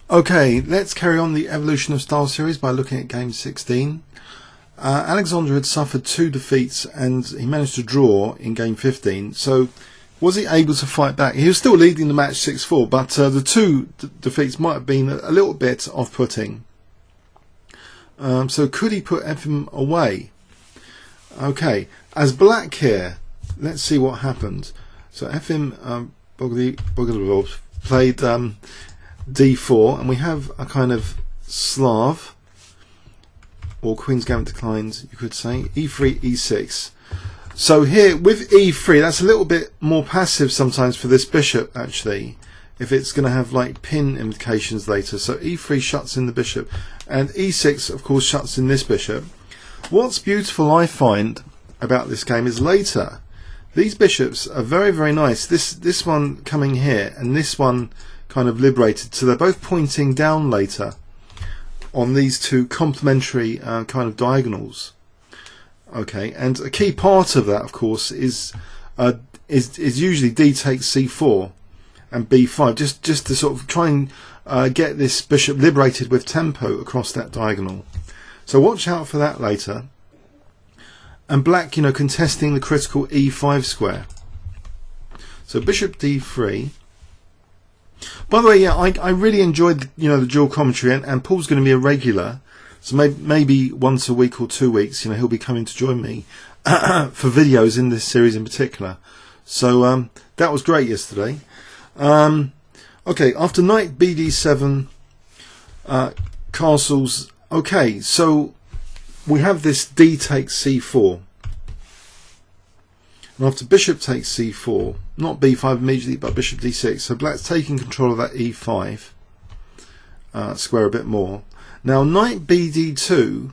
Okay, let's carry on the evolution of style series by looking at game 16. Alexander had suffered 2 defeats and he managed to draw in game 15. So was he able to fight back? He was still leading the match 6-4, but the 2 defeats might have been a little bit off-putting. So could he put Efim away? Okay, as black here, let's see what happened. So Efim Bogoljubov played d4, and we have a kind of Slav, or Queen's Gambit declined, you could say, e3, e6. So here with e3, that's a little bit more passive sometimes for this bishop, actually, if it's going to have like pin implications later. So e3 shuts in the bishop, and e6 of course shuts in this bishop. What's beautiful, I find, about this game is later these bishops are very, very nice. This one coming here and this one kind of liberated, so they're both pointing down later on these 2 complementary kind of diagonals. Okay, and a key part of that, of course, is usually d takes c4 and b5, just to sort of try and get this bishop liberated with tempo across that diagonal. So watch out for that later. And black, you know, contesting the critical e5 square. So bishop d3. By the way, yeah, I really enjoyed the dual commentary, and Paul's going to be a regular, so maybe once a week or 2 weeks, he'll be coming to join me for videos in this series in particular. So that was great yesterday. Okay, after knight bd7, castles. Okay, so we have this d takes c4. And after bishop takes c4, not b5 immediately, but bishop d6. So black's taking control of that e5 square a bit more. Now knight bd2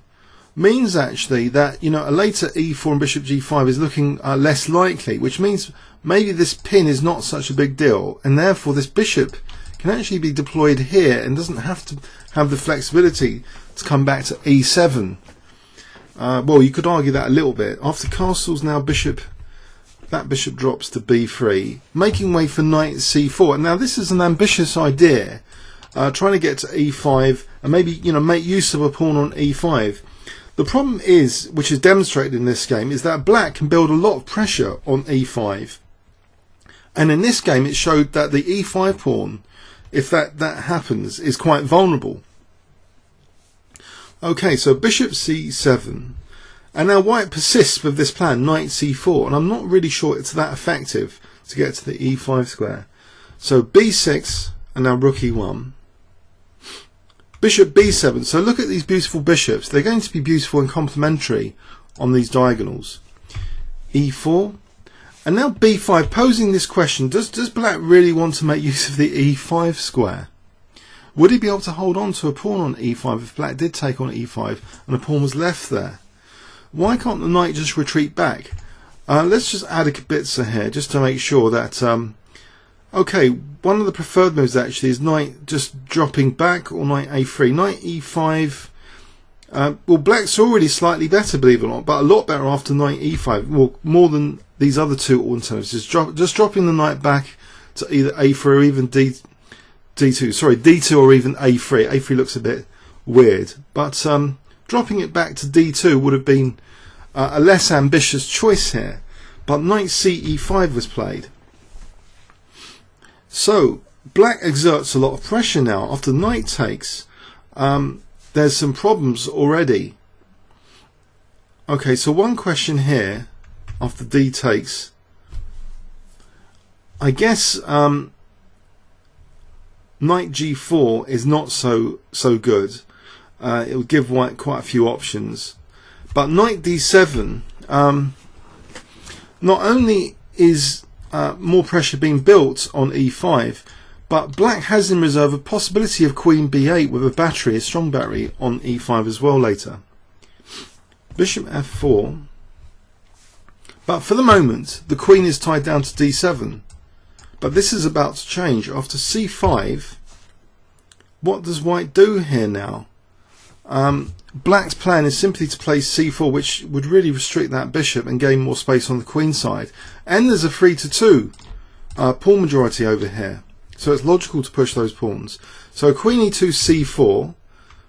means actually that a later e4 and bishop g5 is looking less likely, which means maybe this pin is not such a big deal, and therefore this bishop can actually be deployed here and doesn't have to have the flexibility to come back to e7. Well, you could argue that a little bit. After castles, now that bishop drops to b3, making way for knight c4. Now this is an ambitious idea, trying to get to e5 and maybe make use of a pawn on e5. The problem is, which is demonstrated in this game, is that black can build a lot of pressure on e5, and in this game it showed that the e5 pawn, if that happens, is quite vulnerable. Okay, so bishop c7. And now white persists with this plan, knight c4, and I'm not really sure it's that effective to get to the e5 square. So b6, and now rook e1. Bishop b7. So look at these beautiful bishops. They're going to be beautiful and complementary on these diagonals. e4. And now b5, posing this question, does black really want to make use of the e5 square? Would he be able to hold on to a pawn on e5 if black did take on e5 and a pawn was left there? Why can't the knight just retreat back? Let's just add a Kb8 here just to make sure that okay, one of the preferred moves actually is knight just dropping back, or knight a3. Knight e5, well, black's already slightly better, believe it or not, but a lot better after knight e5. Well, more than these other 2 alternatives. Just dropping the knight back to either a3 or even d2. Sorry, d2 or even a3. a3 looks a bit weird, but dropping it back to d2 would have been a less ambitious choice here. But knight ce5 was played. So black exerts a lot of pressure now. After knight takes, there's some problems already. Okay, so one question here after d takes. I guess knight g4 is not so good. It will give white quite a few options. But knight d7, not only is more pressure being built on e5, but black has in reserve a possibility of queen b8 with a battery, a strong battery, on e5 as well later. Bishop f4. But for the moment, the queen is tied down to d7. But this is about to change. After c5, what does white do here now? Black's plan is simply to play c4, which would really restrict that bishop and gain more space on the queen side. And there's a 3-2 pawn majority over here, so it's logical to push those pawns. So queen e2 c4,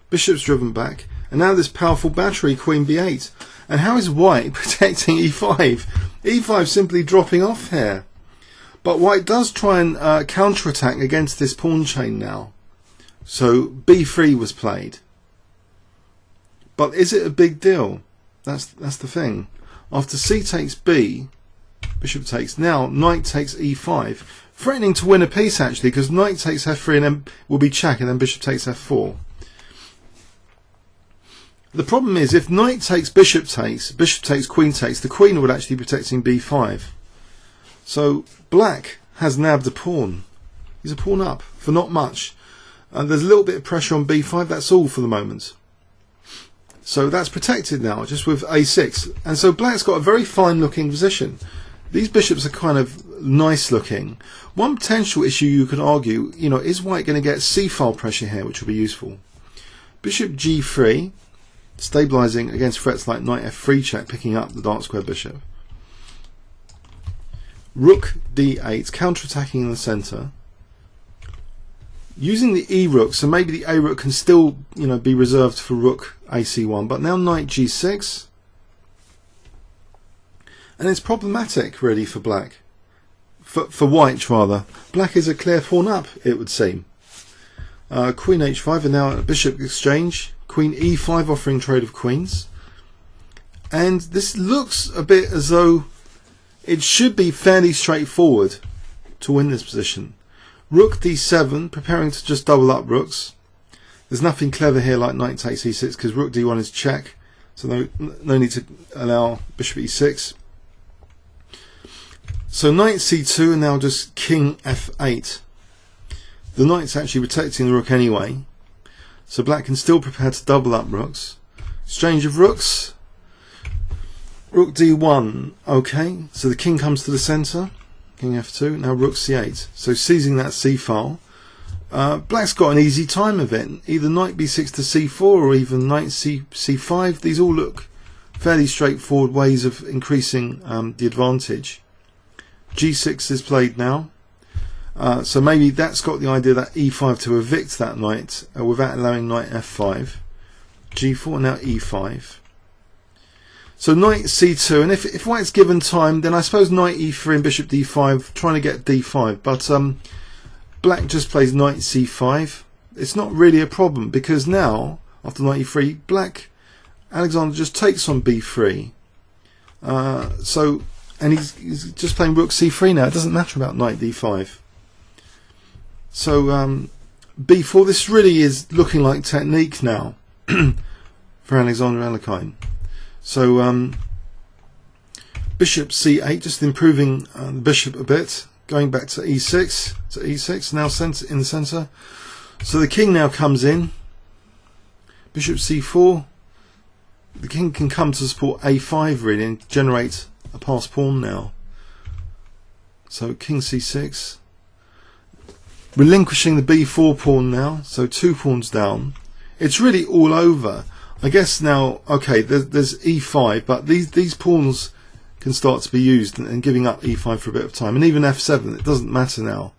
bishop's driven back, and now this powerful battery, queen b8. And how is white protecting e5? e5 simply dropping off here. But white does try and counterattack against this pawn chain now. So b3 was played. But is it a big deal? That's the thing. After c takes b, bishop takes. Now knight takes e5, threatening to win a piece actually, because knight takes f3 and then will be check, and then bishop takes f4. The problem is, if knight takes, bishop takes, queen takes, the queen would actually be protecting b5. So black has nabbed a pawn. He's a pawn up for not much. And there's a little bit of pressure on b5, that's all for the moment. So that's protected now, just with a6. And so black's got a very fine looking position. These bishops are kind of nice looking. One potential issue you could argue, is white going to get c-file pressure here, which will be useful. Bishop g3, stabilising against threats like knight f3 check, picking up the dark square bishop. Rook d8, counter-attacking in the centre. Using the e rook, so maybe the a rook can still, be reserved for rook ac1. But now knight g6, and it's problematic really for black, for white rather. Black is a clear pawn up, it would seem. Queen h5, and now a bishop exchange. Queen e5, offering trade of queens. And this looks a bit as though it should be fairly straightforward to win this position. Rook d7, preparing to just double up rooks. There's nothing clever here like knight takes e6, because rook d1 is check, so no need to allow bishop e6. So knight c2, and now just king f8. The knight's actually protecting the rook anyway, so black can still prepare to double up rooks. Exchange of rooks. Rook d1, okay, so the king comes to the centre. King f2, now rook c8. So seizing that c-file. Black's got an easy time of it. Either knight b6 to c4 or even knight c5. These all look fairly straightforward ways of increasing the advantage. g6 is played now. So maybe that's got the idea that e5 to evict that knight without allowing knight f5. g4, now e5. So knight c2, and if white's given time, then I suppose knight e3 and bishop d5, trying to get d5. But black just plays knight c5. It's not really a problem, because now, after knight e3, Alexander just takes on b3. And he's just playing rook c3 now. It doesn't matter about knight d5. So b4, this really is looking like technique now for Alexander Alekhine. So bishop c8, just improving the bishop a bit, going back to e6, now in the centre. So the king now comes in. Bishop c4. The king can come to support a5 really and generate a passed pawn now. So king c6. Relinquishing the b4 pawn now, so 2 pawns down. It's really all over. I guess now, okay, there's e5, but these pawns can start to be used, and giving up e5 for a bit of time, and even f7, it doesn't matter now.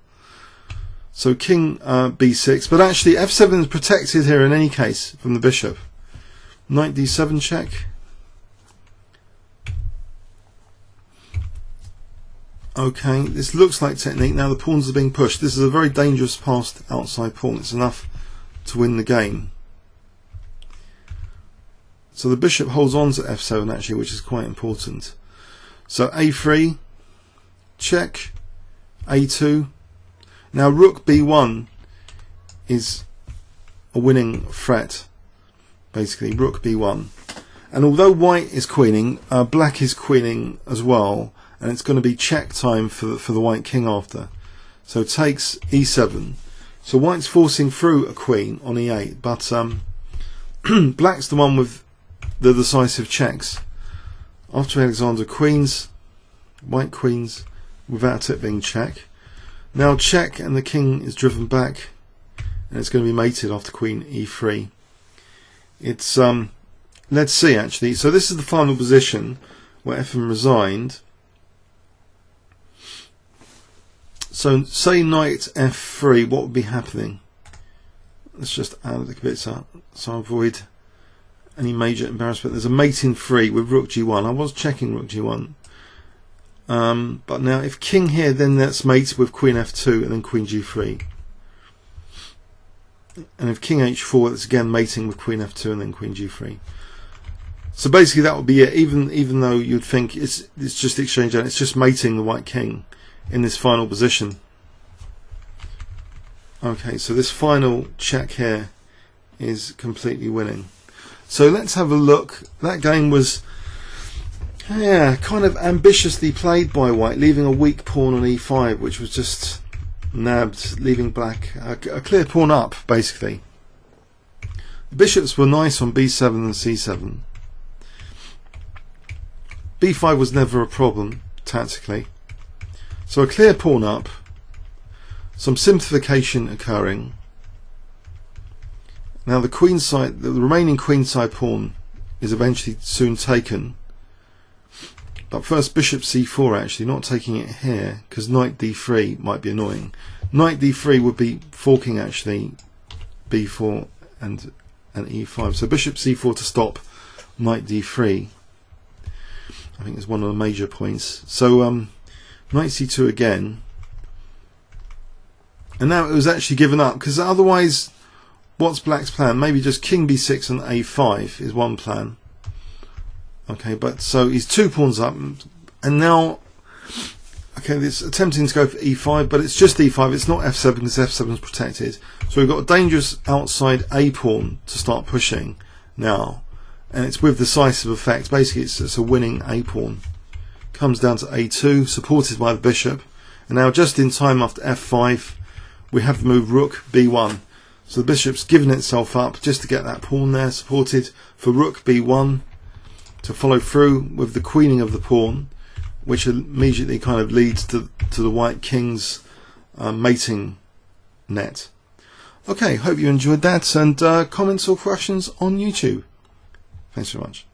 So king b6, but actually f7 is protected here in any case from the bishop. Knight d7 check. Okay, this looks like technique. Now the pawns are being pushed. This is a very dangerous passed outside pawn. It's enough to win the game. So the bishop holds on to f7 actually, which is quite important. So a3, check, a2. Now rook b1 is a winning threat, basically, rook b1. And although white is queening, black is queening as well, and it's going to be check time for the white king after. So takes e7. So white's forcing through a queen on e8, but black's the one with the decisive checks. After Alexander, queens, white queens, without it being check. Now check, and the king is driven back, and it's going to be mated after queen e3. It's let's see actually. So this is the final position where Efim resigned. So say knight f3, what would be happening? let's just add the Kb8 so I avoid any major embarrassment. There's a mate in 3 with Rook G1. I was checking Rook G1. But now if King here, then that's mates with Queen F2 and then Queen G3. And if King H4, it's again mating with Queen F2 and then Queen G3. So basically that would be it. Even though you'd think it's just exchange, and it's just mating the White King in this final position. Okay, so this final check here is completely winning. So let's have a look. That game was kind of ambitiously played by White, leaving a weak pawn on E5, which was just nabbed, leaving Black a clear pawn up, basically. The bishops were nice on B7 and C7. B5 was never a problem, tactically. So a clear pawn up, some simplification occurring. Now the queenside, the remaining queenside pawn is eventually soon taken. But first bishop c4, actually, not taking it here, because knight d3 might be annoying. Knight d3 would be forking actually b4 and e5. So bishop c4 to stop knight d3. I think is one of the major points. So knight c2 again. And now it was actually given up, because otherwise, what's Black's plan? Maybe just king b6 and a5 is one plan. Okay, but so he's 2 pawns up, and now, okay, it's attempting to go for e5, but it's just e5, it's not f7 because f7 is protected. So we've got a dangerous outside a pawn to start pushing now, and it's with decisive effect. Basically, it's a winning a pawn. Comes down to a2, supported by the bishop, and now just in time after f5, we have the move rook b1. So the bishop's given itself up just to get that pawn there, supported for rook b1. To follow through with the queening of the pawn, which immediately kind of leads to the White King's mating net. Okay, hope you enjoyed that, and comments or questions on YouTube. Thanks very much.